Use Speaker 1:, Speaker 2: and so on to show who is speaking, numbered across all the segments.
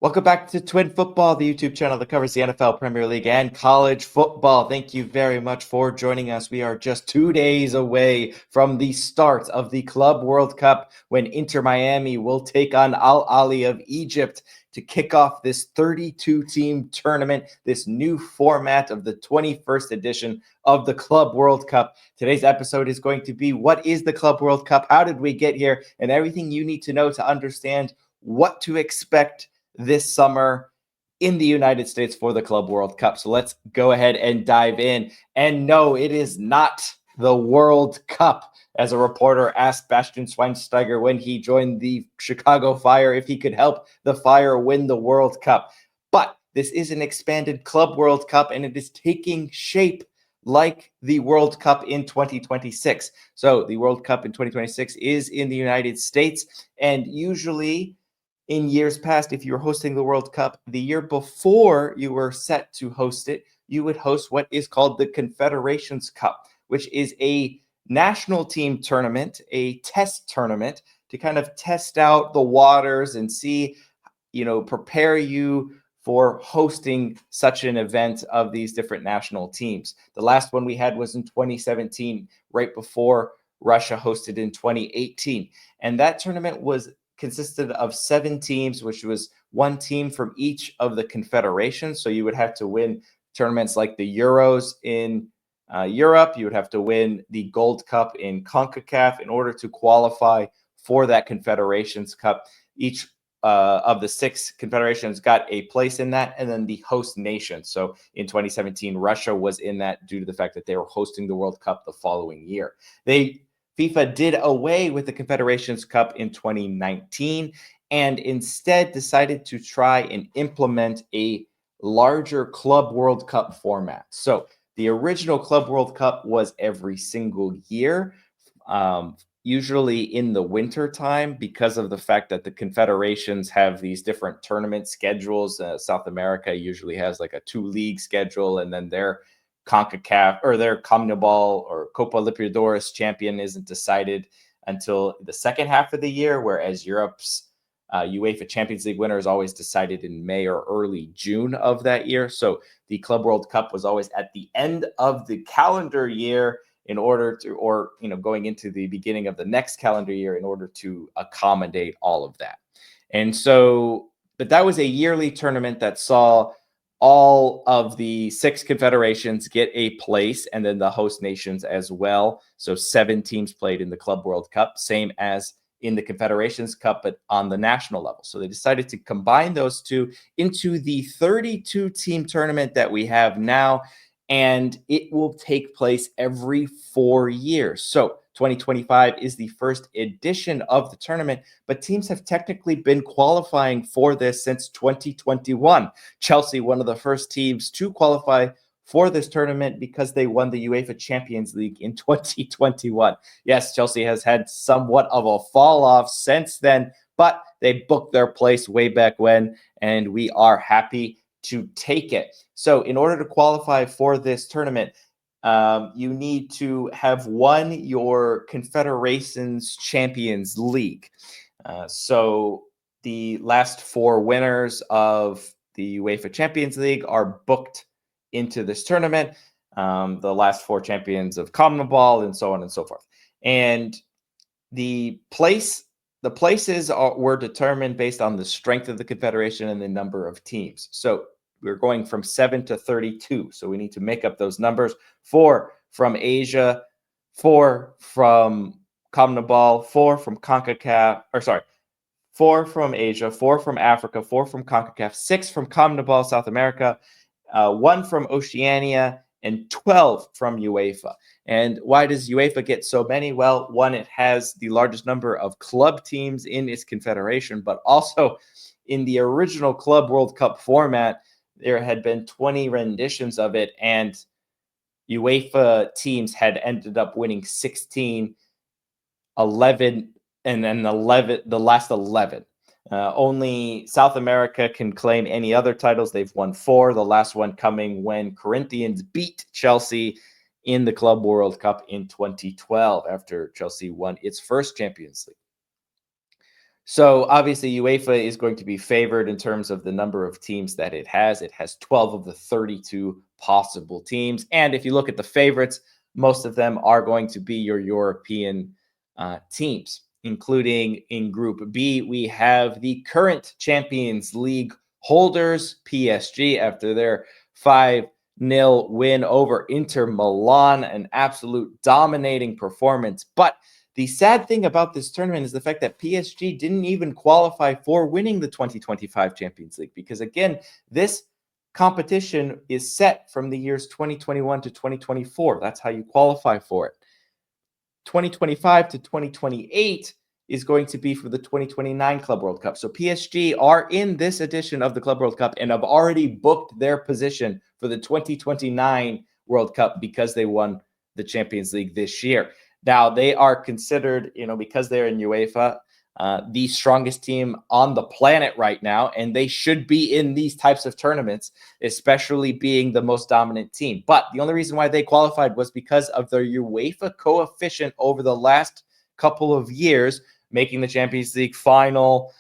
Speaker 1: Welcome back to Twin Football, the YouTube channel that covers the NFL, Premier League, and college football. Thank you very much for joining us. We are just 2 days away from the start of the Club World Cup when Inter Miami will take on Al Ahly of Egypt to kick off this 32-team tournament, this new format of the 21st edition of the Club World Cup. Today's episode is going to be what is the Club World Cup? How did we get here? And everything you need to know to understand what to expect this summer in the United States for the Club World Cup. So let's go ahead and dive in. And no, it is not the World Cup. As a reporter asked Bastian Schweinsteiger when he joined the Chicago Fire if he could help the Fire win the World Cup. But this is an expanded Club World Cup, and it is taking shape like the World Cup in 2026. So the World Cup in 2026 is in the United States, and usually in years past, if you were hosting the World Cup, the year before you were set to host it, you would host what is called the Confederations Cup, which is a national team tournament, a test tournament to kind of test out the waters and see, prepare you for hosting such an event of these different national teams. The last one we had was in 2017, right before Russia hosted in 2018. And that tournament consisted of 7 teams, which was one team from each of the confederations. So you would have to win tournaments like the Euros in Europe. You would have to win the Gold Cup in CONCACAF in order to qualify for that Confederations Cup. Each of the 6 confederations got a place in that, and then the host nation. So in 2017, Russia was in that due to the fact that they were hosting the World Cup the following year. FIFA did away with the Confederations Cup in 2019 and instead decided to try and implement a larger Club World Cup format. So the original Club World Cup was every single year, usually in the winter time, because of the fact that the confederations have these different tournament schedules. South America usually has like a 2-league schedule, and then their CONCACAF or their CONMEBOL or Copa Libertadores champion isn't decided until the second half of the year, whereas Europe's UEFA Champions League winner is always decided in May or early June of that year. So the Club World Cup was always at the end of the calendar year in order to, or, going into the beginning of the next calendar year in order to accommodate all of that. And so, but that was a yearly tournament that saw all of the 6 confederations get a place, and then the host nations as well. So 7 teams played in the Club World Cup, same as in the Confederations Cup, but on the national level. So they decided to combine those two into the 32-team tournament that we have now, and it will take place every 4 years. So 2025 is the first edition of the tournament, but teams have technically been qualifying for this since 2021. Chelsea, one of the first teams to qualify for this tournament because they won the UEFA Champions League in 2021. Yes, Chelsea has had somewhat of a fall off since then, but they booked their place way back when, and we are happy to take it. So in order to qualify for this tournament, you need to have won your Confederations Champions League. So the last 4 winners of the UEFA Champions League are booked into this tournament. The last 4 champions of CONMEBOL, and so on and so forth. And the places were determined based on the strength of the confederation and the number of teams. So we're going from 7 to 32. So we need to make up those numbers. 4 from Asia, 4 from CONMEBOL, 4 from CONCACAF, 4 from Asia, 4 from Africa, 4 from CONCACAF, 6 from CONMEBOL South America, 1 from Oceania, and 12 from UEFA. And why does UEFA get so many? Well, one, it has the largest number of club teams in its confederation, but also in the original Club World Cup format, there had been 20 renditions of it, and UEFA teams had ended up winning 16, 11, and then the last 11. Only South America can claim any other titles. They've won 4, the last one coming when Corinthians beat Chelsea in the Club World Cup in 2012 after Chelsea won its first Champions League. So obviously, UEFA is going to be favored in terms of the number of teams that it has. It has 12 of the 32 possible teams. And if you look at the favorites, most of them are going to be your European teams, including in Group B. We have the current Champions League holders, PSG, after their 5-0 win over Inter Milan, an absolute dominating performance. But the sad thing about this tournament is the fact that PSG didn't even qualify for winning the 2025 Champions League, because again, this competition is set from the years 2021 to 2024. That's how you qualify for it. 2025 to 2028 is going to be for the 2029 Club World Cup. So PSG are in this edition of the Club World Cup and have already booked their position for the 2029 World Cup because they won the Champions League this year. Now, they are considered, because they're in UEFA, the strongest team on the planet right now, and they should be in these types of tournaments, especially being the most dominant team. But the only reason why they qualified was because of their UEFA coefficient over the last couple of years, making the Champions League final,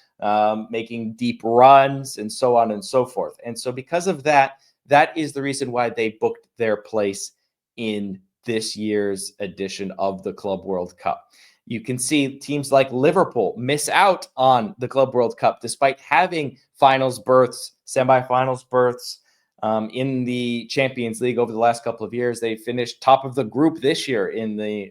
Speaker 1: making deep runs, and so on and so forth. And so because of that, that is the reason why they booked their place in this year's edition of the Club World Cup. You can see teams like Liverpool miss out on the Club World Cup despite having finals berths, semifinals berths in the Champions League over the last couple of years. They finished top of the group this year in the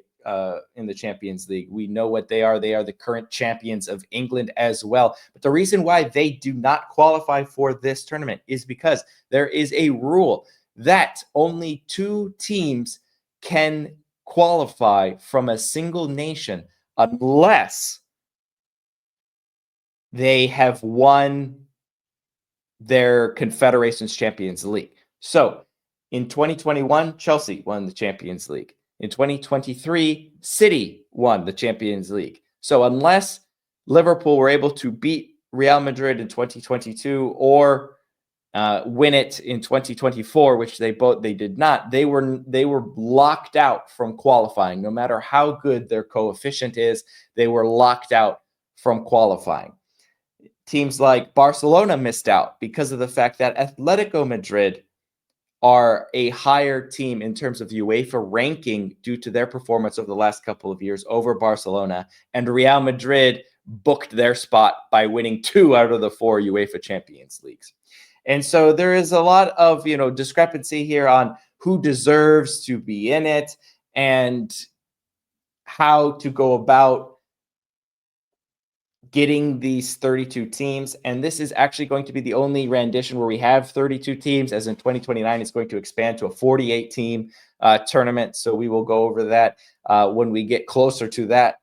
Speaker 1: Champions League. We know what they are. They are the current champions of England as well. But the reason why they do not qualify for this tournament is because there is a rule that only 2 teams can qualify from a single nation unless they have won their Confederations Champions League. So in 2021, Chelsea won the Champions League. In 2023, City won the Champions League. So unless Liverpool were able to beat Real Madrid in 2022 or win it in 2024, which they did not, they were locked out from qualifying. No matter how good their coefficient is, they were locked out from qualifying. Teams like Barcelona missed out because of the fact that Atletico Madrid are a higher team in terms of UEFA ranking due to their performance over the last couple of years over Barcelona, and Real Madrid booked their spot by winning 2 out of the 4 UEFA Champions Leagues. And so there is a lot of, discrepancy here on who deserves to be in it and how to go about getting these 32 teams. And this is actually going to be the only rendition where we have 32 teams, as in 2029 it's going to expand to a 48 team tournament. So we will go over that when we get closer to that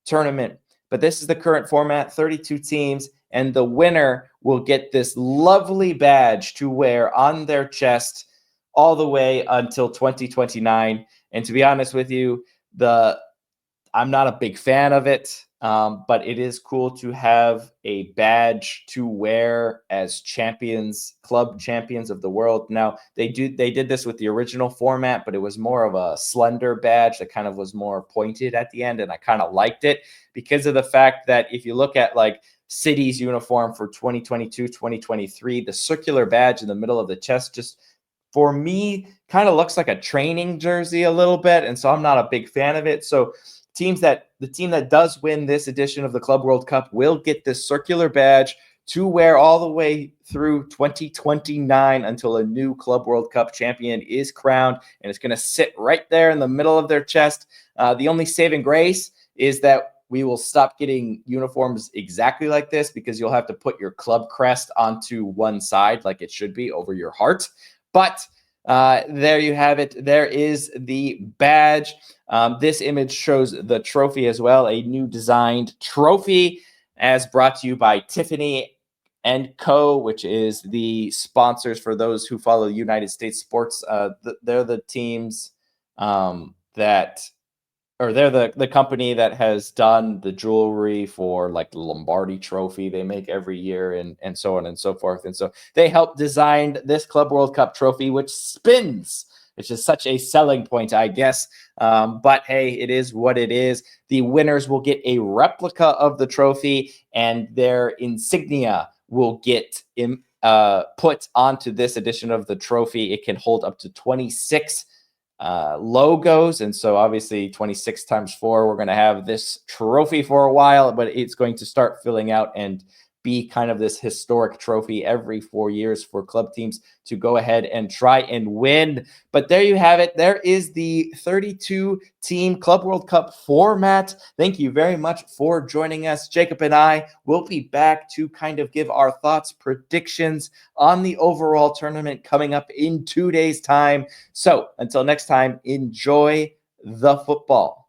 Speaker 1: tournament. But this is the current format, 32 teams, and the winner will get this lovely badge to wear on their chest all the way until 2029. And to be honest with you, I'm not a big fan of it, but it is cool to have a badge to wear as club champions of the world. Now, they did this with the original format, but it was more of a slender badge that kind of was more pointed at the end, and I kind of liked it because of the fact that if you look at like City's uniform for 2022, 2023, the circular badge in the middle of the chest just, for me, kind of looks like a training jersey a little bit, and so I'm not a big fan of it. So the team that does win this edition of the Club World Cup will get this circular badge to wear all the way through 2029 until a new Club World Cup champion is crowned, and it's going to sit right there in the middle of their chest. The only saving grace is that we will stop getting uniforms exactly like this because you'll have to put your club crest onto one side like it should be over your heart. But there you have it. There is the badge. This image shows the trophy as well, a new designed trophy as brought to you by Tiffany & Co., which is the sponsors for those who follow United States sports. They're the teams they're the company that has done the jewelry for like the Lombardi Trophy they make every year and so on and so forth. And so they helped design this Club World Cup trophy, which spins which is such a selling point, I guess. But hey, it is what it is. The winners will get a replica of the trophy, and their insignia will get put onto this edition of the trophy. It can hold up to 26 logos, and so obviously 26 times 4, we're going to have this trophy for a while, but it's going to start filling out and be kind of this historic trophy every 4 years for club teams to go ahead and try and win. But there you have it. There is the 32 team Club World Cup format. Thank you very much for joining us. Jacob and I will be back to kind of give our thoughts, predictions on the overall tournament coming up in 2 days' time. So until next time, enjoy the football.